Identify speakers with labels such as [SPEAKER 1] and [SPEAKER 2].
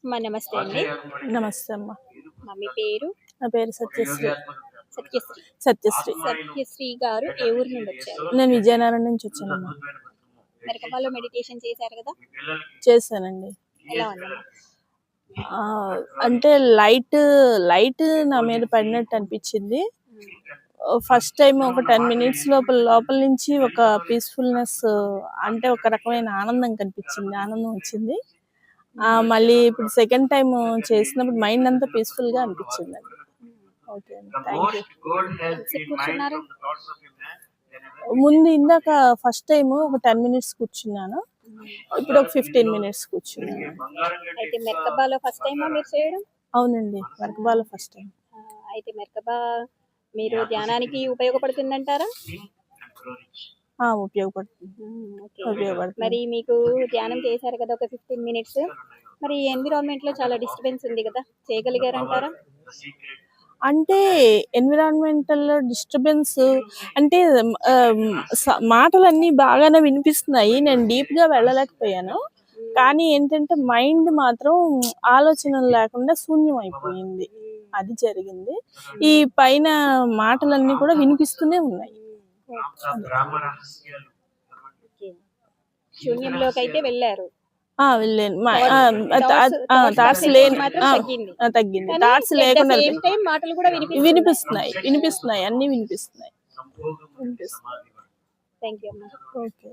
[SPEAKER 1] నమస్తే అండి.
[SPEAKER 2] నమస్తే అమ్మ.
[SPEAKER 1] మీ పేరు?
[SPEAKER 2] నా పేరు సత్యశ్రీ.
[SPEAKER 1] సత్యశ్రీ.
[SPEAKER 2] సత్యశ్రీ.
[SPEAKER 1] సత్యశ్రీ గారు ఏ ఊరు నుండి వచ్చారు?
[SPEAKER 2] నేను విజయనగరం నుంచి వచ్చానమ్మా.
[SPEAKER 1] మెరకబాలో మెడిటేషన్ చేశారు కదా,
[SPEAKER 2] చేశానండి.
[SPEAKER 1] ఎలా ఉందమ్మా?
[SPEAKER 2] అంటే లైట్ నా మీద పడినట్టు అనిపించింది. ఫస్ట్ టైం ఒక 10 మినిట్స్ లోపల నుంచి ఒక పీస్ఫుల్నెస్, అంటే ఒక రకమైన ఆనందం వచ్చింది. మళ్ళీ ఇప్పుడు సెకండ్ టైం చేసినప్పుడు మైండ్ అంతా పీస్ఫుల్ గా అనిపించింది. Okay, thank you.
[SPEAKER 1] కూర్చున్నారు?
[SPEAKER 2] ముందు ఇందాక ఫస్ట్ టైం ఒక 10 మినిట్స్ కూర్చున్నాను, ఇప్పుడు ఒక 15 మినిట్స్ కూర్చున్నాను.
[SPEAKER 1] అయితే మెరకబాలో ఫస్ట్ టైమా మీరు చేయడం?
[SPEAKER 2] అవునండి, మెరకబాలో ఫస్ట్ టైం.
[SPEAKER 1] అయితే మెరకబా మీరు ధ్యానానికి ఉపయోగపడుతుందంటారా?
[SPEAKER 2] ఉపయోగపడుతుంది.
[SPEAKER 1] మరి మీకు ధ్యానం చేశారు కదా ఒక 15 మినిట్స్, మరి ఎన్విరాన్మెంట్ లో చాలా డిస్టర్బెన్స్ ఉంది కదా, చేయగలిగారంటారా?
[SPEAKER 2] అంటే ఎన్విరాన్మెంటల్ డిస్టర్బెన్స్ అంటే మాటలన్నీ బాగానే వినిపిస్తున్నాయి, నేను డీప్ గా వెళ్ళలేకపోయాను. కానీ ఏంటంటే మైండ్ మాత్రం ఆలోచనలు లేకుండా శూన్యం అయిపోయింది, అది జరిగింది. ఈ పైన మాటలన్నీ కూడా వినిపిస్తూనే ఉన్నాయి.
[SPEAKER 1] శూన్యంలోకి అయితే వెళ్ళారు?
[SPEAKER 2] వెళ్ళాను. థాట్స్ తగ్గింది, థాట్స్ లేకుండా వినిపిస్తున్నాయి, అన్ని వినిపిస్తున్నాయి.
[SPEAKER 1] థ్యాంక్ యూ అమ్మా.
[SPEAKER 2] ఓకే.